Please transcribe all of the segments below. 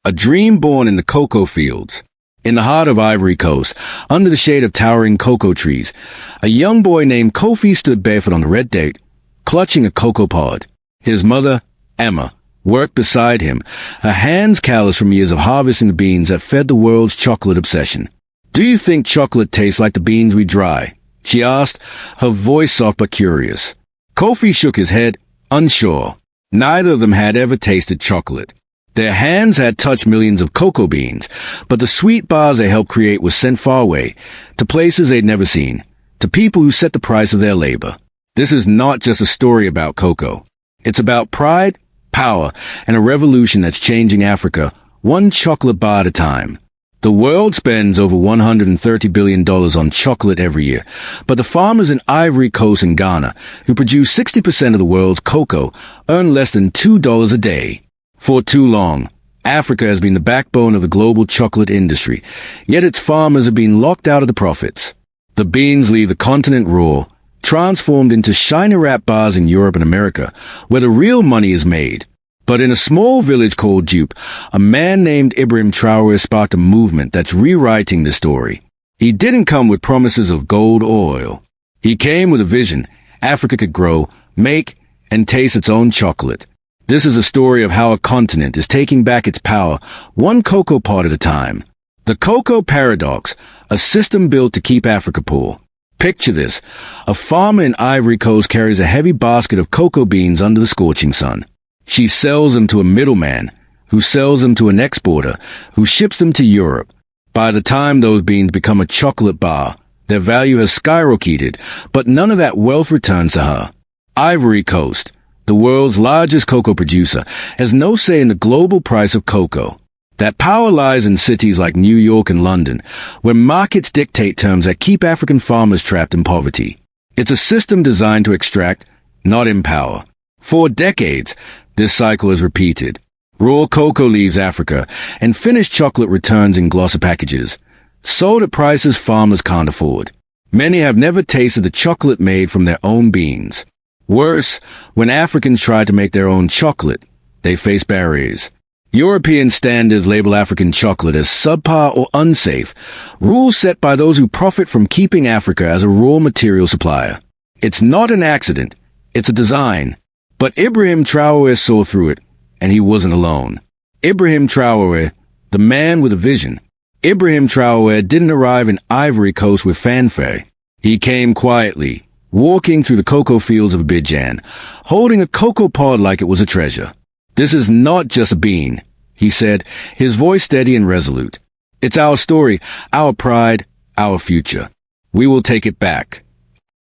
A dream born in the cocoa fields. In the heart of Ivory Coast, under the shade of towering cocoa trees, a young boy named Kofi stood barefoot on the red dirt, clutching a cocoa pod. His mother, Emma, worked beside him, her hands calloused from years of harvesting the beans that fed the world's chocolate obsession. "Do you think chocolate tastes like the beans we dry?" she asked, her voice soft but curious. Kofi shook his head, unsure. Neither of them had ever tasted chocolate. Their hands had touched millions of cocoa beans, but the sweet bars they helped create were sent far away, to places they'd never seen, to people who set the price of their labor. This is not just a story about cocoa. It's about pride, power, and a revolution that's changing Africa, one chocolate bar at a time. The world spends over $130 billion on chocolate every year, but the farmers in Ivory Coast and Ghana, who produce 60% of the world's cocoa, earn less than $2 a day. For too long, Africa has been the backbone of the global chocolate industry, yet its farmers have been locked out of the profits. The beans leave the continent raw, transformed into shiny-wrapped bars in Europe and America, where the real money is made. But in a small village called Dupé, a man named Ibrahim Traoré sparked a movement that's rewriting the story. He didn't come with promises of gold or oil. He came with a vision: Africa could grow, make, and taste its own chocolate. This is a story of how a continent is taking back its power, one cocoa pod at a time. The cocoa paradox, a system built to keep Africa poor. Picture this: a farmer in Ivory Coast carries a heavy basket of cocoa beans under the scorching sun. She sells them to a middleman, who sells them to an exporter, who ships them to Europe. By the time those beans become a chocolate bar, their value has skyrocketed, but none of that wealth returns to her. Ivory Coast, the world's largest cocoa producer, has no say in the global price of cocoa. That power lies in cities like New York and London, where markets dictate terms that keep African farmers trapped in poverty. It's a system designed to extract, not empower. For decades, this cycle is repeated. Raw cocoa leaves Africa, and finished chocolate returns in glossy packages, sold at prices farmers can't afford. Many have never tasted the chocolate made from their own beans. Worse, when Africans try to make their own chocolate, they face barriers. European standards label African chocolate as subpar or unsafe, rules set by those who profit from keeping Africa as a raw material supplier. It's not an accident, it's a design. But Ibrahim Traoré saw through it, and he wasn't alone. Ibrahim Traoré, the man with a vision. Ibrahim Traoré didn't arrive in Ivory Coast with fanfare. He came quietly, walking through the cocoa fields of Abidjan, holding a cocoa pod like it was a treasure. "This is not just a bean," he said, his voice steady and resolute. "It's our story, our pride, our future. We will take it back."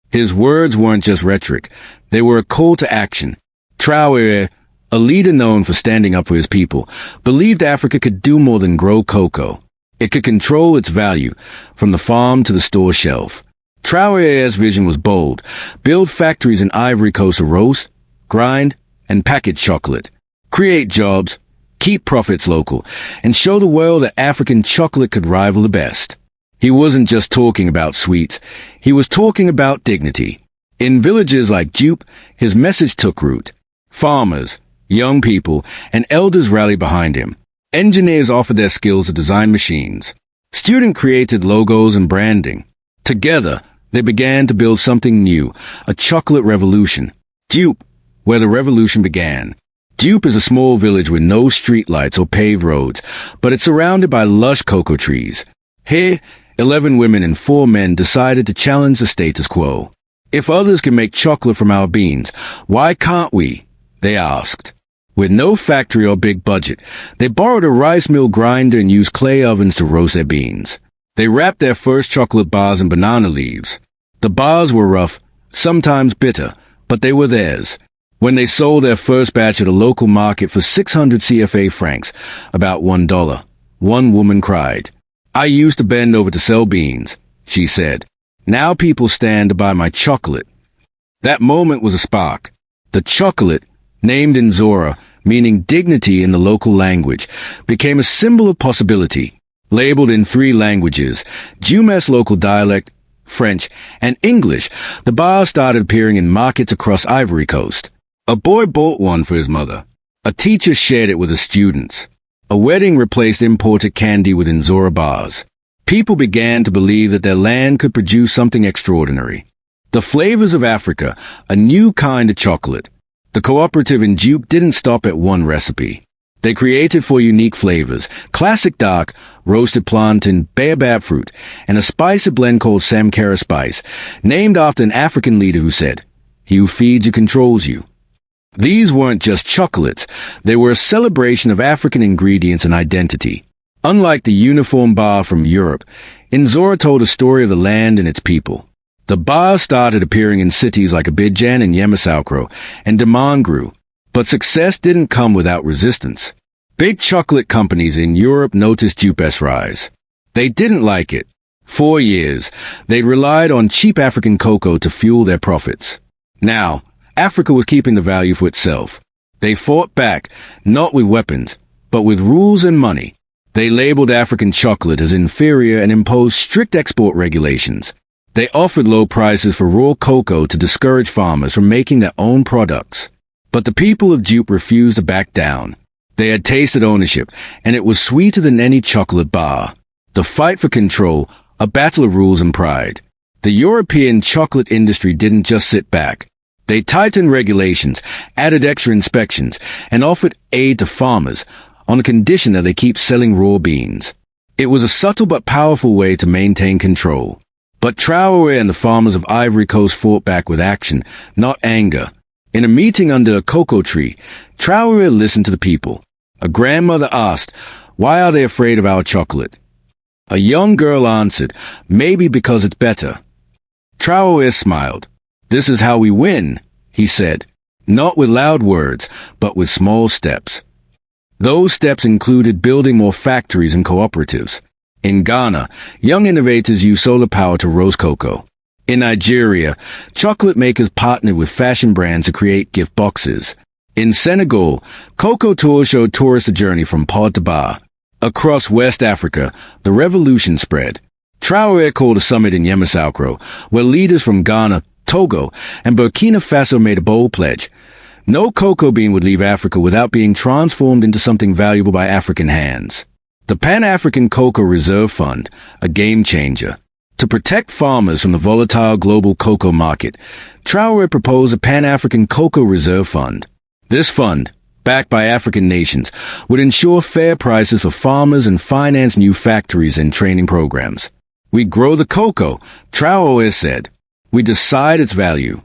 His words weren't just rhetoric, they were a call to action. Traoré, a leader known for standing up for his people, believed Africa could do more than grow cocoa. It could control its value, from the farm to the store shelf. Traoré's vision was bold: build factories in Ivory Coast to roast, grind, and package chocolate. Create jobs, keep profits local, and show the world that African chocolate could rival the best. He wasn't just talking about sweets, he was talking about dignity. In villages like Dupé, his message took root. Farmers, young people, and elders rallied behind him. Engineers offered their skills to design machines. Students created logos and branding. Together, they began to build something new, a chocolate revolution. Dupé, where the revolution began. Dupé is a small village with no streetlights or paved roads, but it's surrounded by lush cocoa trees. Here, 11 women and 4 men decided to challenge the status quo. "If others can make chocolate from our beans, why can't we?" they asked. With no factory or big budget, they borrowed a rice mill grinder and used clay ovens to roast their beans. They wrapped their first chocolate bars in banana leaves. The bars were rough, sometimes bitter, but they were theirs. When they sold their first batch at a local market for 600 CFA francs, about $1, one woman cried. "I used to bend over to sell beans," she said. "Now people stand to buy my chocolate." That moment was a spark. The chocolate, named Inzora, meaning dignity in the local language, became a symbol of possibility. Labeled in 3 languages, Djume's local dialect, French, and English, the bar started appearing in markets across Ivory Coast. A boy bought one for his mother. A teacher shared it with his students. A wedding replaced imported candy with Inzora bars. People began to believe that their land could produce something extraordinary. The flavors of Africa, a new kind of chocolate. The cooperative in Dupé didn't stop at one recipe. They created 4 unique flavors: classic dark, roasted plantain, baobab fruit, and a spicy blend called Samkara spice, named after an African leader who said, "He who feeds you controls you." These weren't just chocolates, they were a celebration of African ingredients and identity. Unlike the uniform bar from Europe, Inzora told a story of the land and its people. The bar started appearing in cities like Abidjan and Yamoussoukro, and demand grew. But success didn't come without resistance. Big chocolate companies in Europe noticed Dupé's rise. They didn't like it. For years, they'd relied on cheap African cocoa to fuel their profits. Now, Africa was keeping the value for itself. They fought back, not with weapons, but with rules and money. They labeled African chocolate as inferior and imposed strict export regulations. They offered low prices for raw cocoa to discourage farmers from making their own products. But the people of Dupé refused to back down. They had tasted ownership, and it was sweeter than any chocolate bar. The fight for control, a battle of rules and pride. The European chocolate industry didn't just sit back. They tightened regulations, added extra inspections, and offered aid to farmers on the condition that they keep selling raw beans. It was a subtle but powerful way to maintain control. But Traore and the farmers of Ivory Coast fought back with action, not anger. In a meeting under a cocoa tree, Traore listened to the people. A grandmother asked, "Why are they afraid of our chocolate?" A young girl answered, "Maybe because it's better." Traore smiled. "This is how we win," he said, not with loud words, but with small steps. Those steps included building more factories and cooperatives. In Ghana, young innovators used solar power to roast cocoa. In Nigeria, chocolate makers partnered with fashion brands to create gift boxes. In Senegal, cocoa tours showed tourists a journey from pod to bar. Across West Africa, the revolution spread. Traore called a summit in Yamoussoukro, where leaders from Ghana, Togo, and Burkina Faso made a bold pledge. No cocoa bean would leave Africa without being transformed into something valuable by African hands. The Pan-African Cocoa Reserve Fund, a game changer. To protect farmers from the volatile global cocoa market, Traore proposed a Pan-African Cocoa Reserve Fund. This fund, backed by African nations, would ensure fair prices for farmers and finance new factories and training programs. "We grow the cocoa," Traore said. "We decide its value."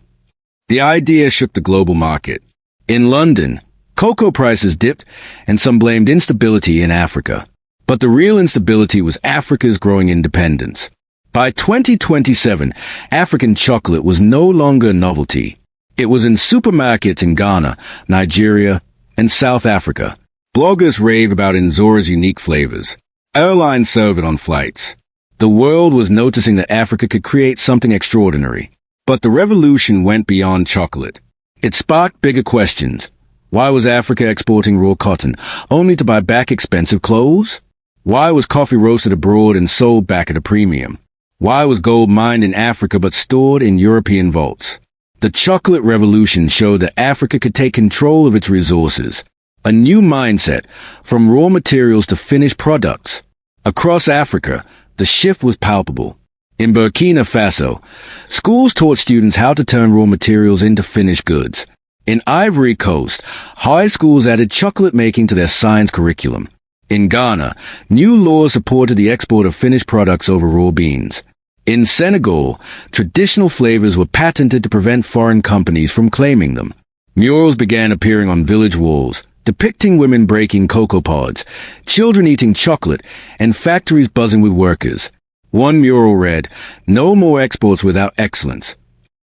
The idea shook the global market. In London, cocoa prices dipped, and some blamed instability in Africa. But the real instability was Africa's growing independence. By 2027, African chocolate was no longer a novelty. It was in supermarkets in Ghana, Nigeria, and South Africa. Bloggers raved about Inzora's unique flavors. Airlines served it on flights. The world was noticing that Africa could create something extraordinary. But the revolution went beyond chocolate. It sparked bigger questions. Why was Africa exporting raw cotton, only to buy back expensive clothes? Why was coffee roasted abroad and sold back at a premium? Why was gold mined in Africa but stored in European vaults? The chocolate revolution showed that Africa could take control of its resources. A new mindset, from raw materials to finished products. Across Africa, the shift was palpable. In Burkina Faso, schools taught students how to turn raw materials into finished goods. In Ivory Coast, high schools added chocolate making to their science curriculum. In Ghana, new laws supported the export of finished products over raw beans. In Senegal, traditional flavors were patented to prevent foreign companies from claiming them. Murals began appearing on village walls, depicting women breaking cocoa pods, children eating chocolate, and factories buzzing with workers. One mural read, "No more exports without excellence."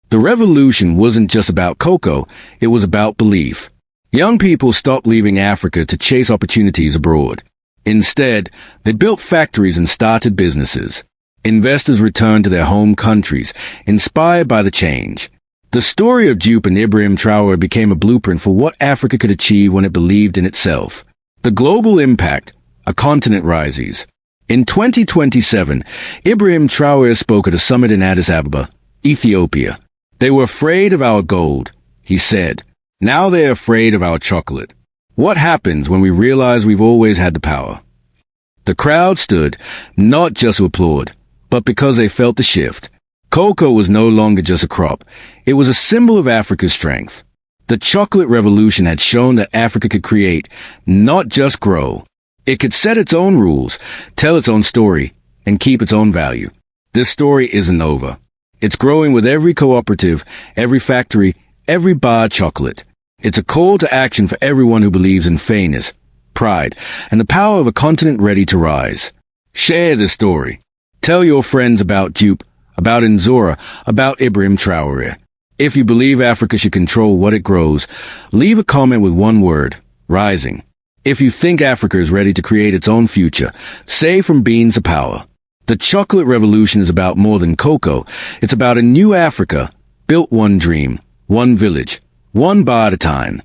The revolution wasn't just about cocoa, it was about belief. Young people stopped leaving Africa to chase opportunities abroad. Instead, they built factories and started businesses. Investors returned to their home countries, inspired by the change. The story of Dupé and Ibrahim Traoré became a blueprint for what Africa could achieve when it believed in itself. The global impact, a continent rises. In 2027, Ibrahim Traoré spoke at a summit in Addis Ababa, Ethiopia. "They were afraid of our gold," he said. "Now they are afraid of our chocolate." What happens when we realize we've always had the power? The crowd stood, not just to applaud, but because they felt the shift. Cocoa was no longer just a crop. It was a symbol of Africa's strength. The chocolate revolution had shown that Africa could create, not just grow. It could set its own rules, tell its own story, and keep its own value. This story isn't over. It's growing with every cooperative, every factory, every bar of chocolate. It's a call to action for everyone who believes in fairness, pride, and the power of a continent ready to rise. Share this story. Tell your friends about Dupé, about Inzora, about Ibrahim Traoré. If you believe Africa should control what it grows, leave a comment with one word: rising. If you think Africa is ready to create its own future, say from beans to power. The chocolate revolution is about more than cocoa. It's about a new Africa, built one dream, one village, one bar at a time.